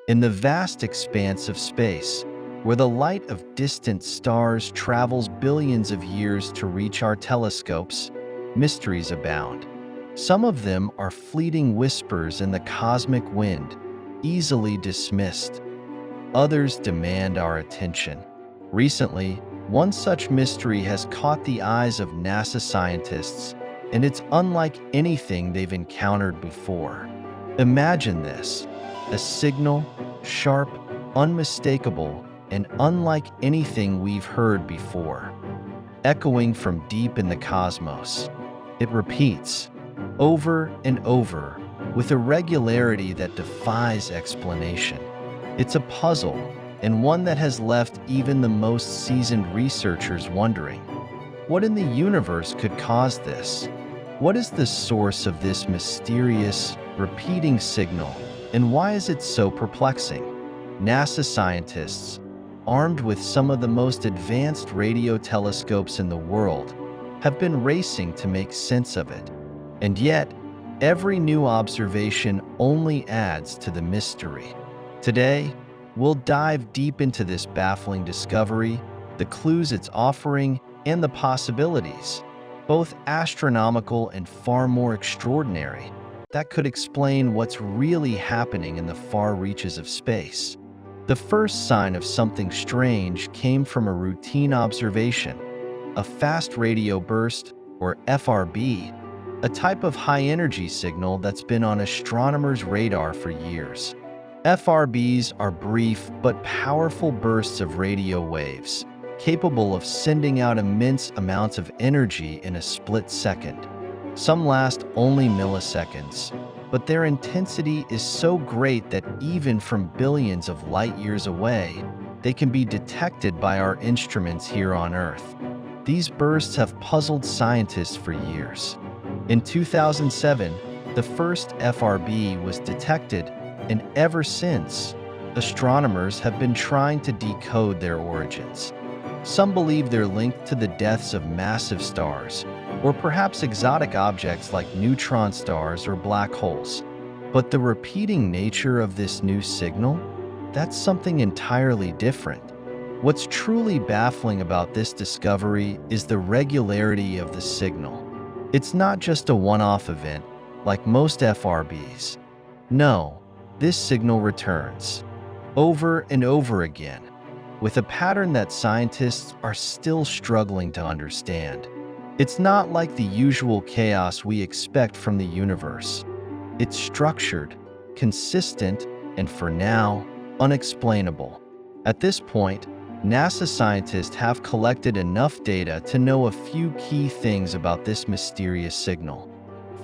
In the vast expanse of space, where the light of distant stars travels billions of years to reach our telescopes, mysteries abound. Some of them are fleeting whispers in the cosmic wind, easily dismissed. Others demand our attention. Recently, one such mystery has caught the eyes of NASA scientists, and it's unlike anything they've encountered before. Imagine this: a signal, sharp, unmistakable, and unlike anything we've heard before. Echoing from deep in the cosmos, it repeats, over and over, with a regularity that defies explanation. It's a puzzle, and one that has left even the most seasoned researchers wondering, what in the universe could cause this? What is the source of this mysterious, repeating signal, and why is it so perplexing? NASA scientists, armed with some of the most advanced radio telescopes in the world, have been racing to make sense of it. And yet, every new observation only adds to the mystery. Today, we'll dive deep into this baffling discovery, the clues it's offering, and the possibilities, both astronomical and far more extraordinary, that could explain what's really happening in the far reaches of space. The first sign of something strange came from a routine observation, a fast radio burst, or FRB, a type of high-energy signal that's been on astronomers' radar for years. FRBs are brief but powerful bursts of radio waves, capable of sending out immense amounts of energy in a split second. Some last only milliseconds, but their intensity is so great that even from billions of light years away, they can be detected by our instruments here on Earth. These bursts have puzzled scientists for years. In 2007, the first FRB was detected, and ever since, astronomers have been trying to decode their origins. Some believe they're linked to the deaths of massive stars, or perhaps exotic objects like neutron stars or black holes. But the repeating nature of this new signal, that's something entirely different. What's truly baffling about this discovery is the regularity of the signal. It's not just a one-off event, like most FRBs. No, this signal returns, over and over again, with a pattern that scientists are still struggling to understand. It's not like the usual chaos we expect from the universe. It's structured, consistent, and for now, unexplainable. At this point, NASA scientists have collected enough data to know a few key things about this mysterious signal.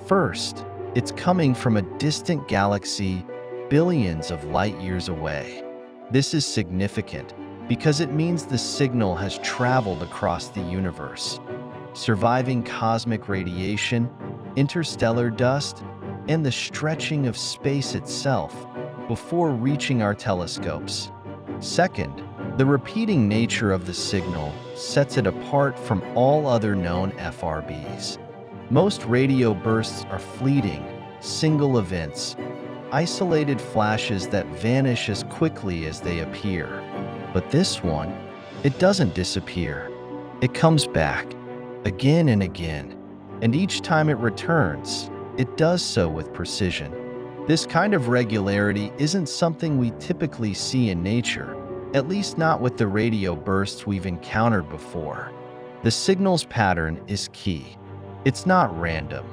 First, it's coming from a distant galaxy billions of light years away. This is significant because it means the signal has traveled across the universe, surviving cosmic radiation, interstellar dust, and the stretching of space itself before reaching our telescopes. Second, the repeating nature of the signal sets it apart from all other known FRBs. Most radio bursts are fleeting, single events, isolated flashes that vanish as quickly as they appear. But this one, it doesn't disappear. It comes back, again and again, and each time it returns, it does so with precision. This kind of regularity isn't something we typically see in nature, at least not with the radio bursts we've encountered before. The signal's pattern is key. It's not random.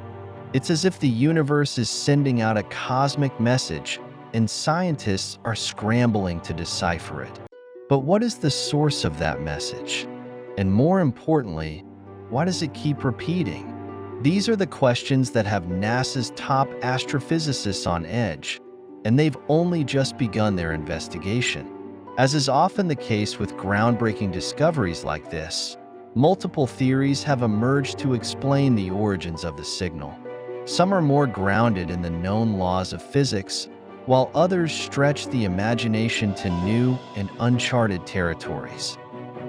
It's as if the universe is sending out a cosmic message, and scientists are scrambling to decipher it. But what is the source of that message? And more importantly, why does it keep repeating? These are the questions that have NASA's top astrophysicists on edge, and they've only just begun their investigation. As is often the case with groundbreaking discoveries like this, multiple theories have emerged to explain the origins of the signal. Some are more grounded in the known laws of physics, while others stretch the imagination to new and uncharted territories.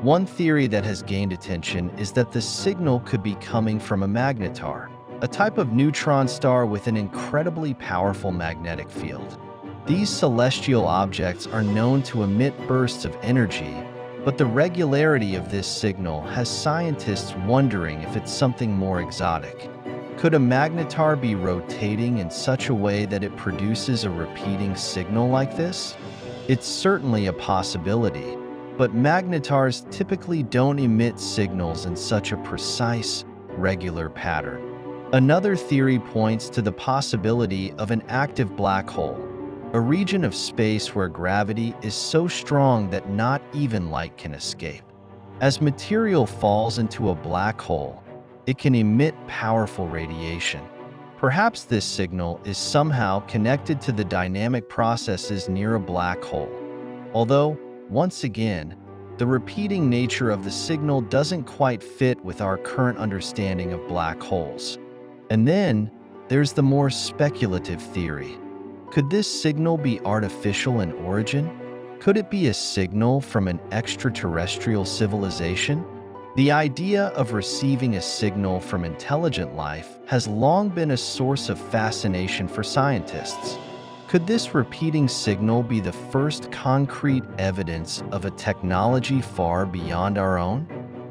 One theory that has gained attention is that the signal could be coming from a magnetar, a type of neutron star with an incredibly powerful magnetic field. These celestial objects are known to emit bursts of energy, but the regularity of this signal has scientists wondering if it's something more exotic. Could a magnetar be rotating in such a way that it produces a repeating signal like this? It's certainly a possibility, but magnetars typically don't emit signals in such a precise, regular pattern. Another theory points to the possibility of an active black hole, a region of space where gravity is so strong that not even light can escape. As material falls into a black hole, it can emit powerful radiation. Perhaps this signal is somehow connected to the dynamic processes near a black hole. Although, once again, the repeating nature of the signal doesn't quite fit with our current understanding of black holes. And then, there's the more speculative theory. Could this signal be artificial in origin? Could it be a signal from an extraterrestrial civilization? The idea of receiving a signal from intelligent life has long been a source of fascination for scientists. Could this repeating signal be the first concrete evidence of a technology far beyond our own?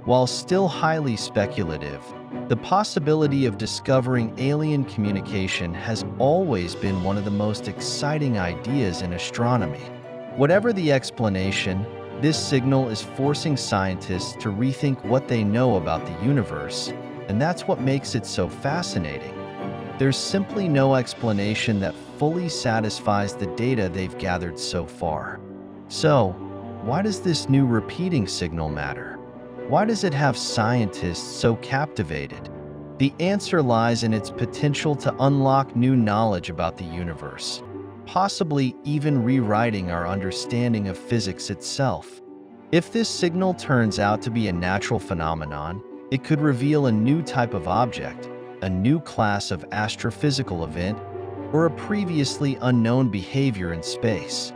While still highly speculative, the possibility of discovering alien communication has always been one of the most exciting ideas in astronomy. Whatever the explanation, this signal is forcing scientists to rethink what they know about the universe, and that's what makes it so fascinating. There's simply no explanation that fully satisfies the data they've gathered so far. So, why does this new repeating signal matter? Why does it have scientists so captivated? The answer lies in its potential to unlock new knowledge about the universe, possibly even rewriting our understanding of physics itself. If this signal turns out to be a natural phenomenon, it could reveal a new type of object, a new class of astrophysical event, or a previously unknown behavior in space.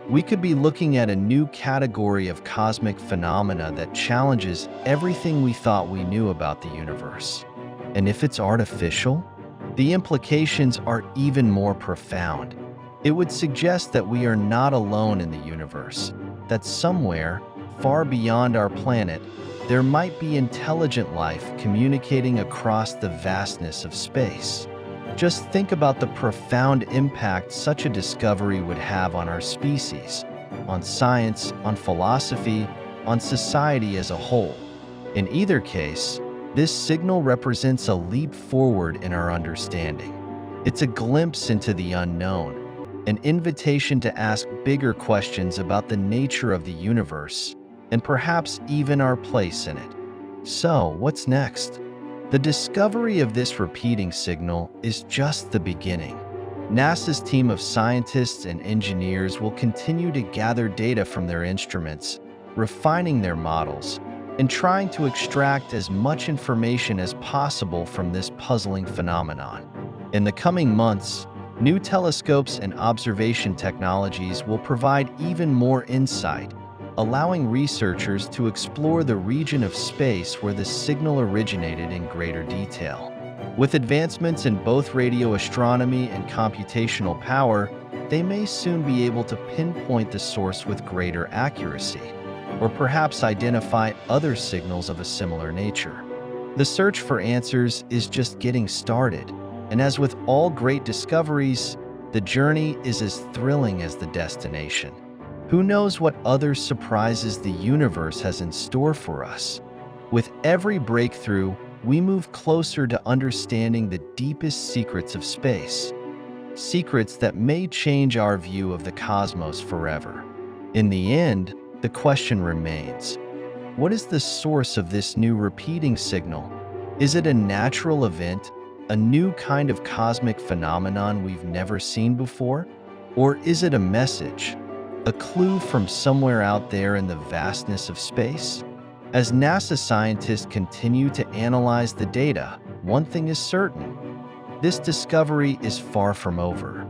We could be looking at a new category of cosmic phenomena that challenges everything we thought we knew about the universe. And if it's artificial, the implications are even more profound. It would suggest that we are not alone in the universe, that somewhere, far beyond our planet, there might be intelligent life communicating across the vastness of space. Just think about the profound impact such a discovery would have on our species, on science, on philosophy, on society as a whole. In either case, this signal represents a leap forward in our understanding. It's a glimpse into the unknown, an invitation to ask bigger questions about the nature of the universe, and perhaps even our place in it. So, what's next? The discovery of this repeating signal is just the beginning. NASA's team of scientists and engineers will continue to gather data from their instruments, refining their models, and trying to extract as much information as possible from this puzzling phenomenon. In the coming months, new telescopes and observation technologies will provide even more insight, allowing researchers to explore the region of space where the signal originated in greater detail. With advancements in both radio astronomy and computational power, they may soon be able to pinpoint the source with greater accuracy, or perhaps identify other signals of a similar nature. The search for answers is just getting started, and as with all great discoveries, the journey is as thrilling as the destination. Who knows what other surprises the universe has in store for us? With every breakthrough, we move closer to understanding the deepest secrets of space, secrets that may change our view of the cosmos forever. In the end, the question remains, what is the source of this new repeating signal? Is it a natural event, a new kind of cosmic phenomenon we've never seen before? Or is it a message, a clue from somewhere out there in the vastness of space? As NASA scientists continue to analyze the data, one thing is certain: this discovery is far from over.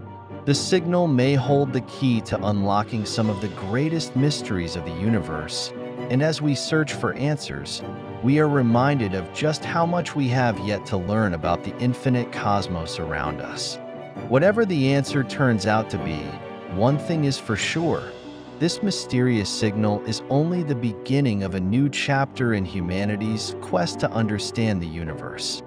The signal may hold the key to unlocking some of the greatest mysteries of the universe, and as we search for answers, we are reminded of just how much we have yet to learn about the infinite cosmos around us. Whatever the answer turns out to be, One thing is for sure, this mysterious signal is only the beginning of a new chapter in humanity's quest to understand the universe.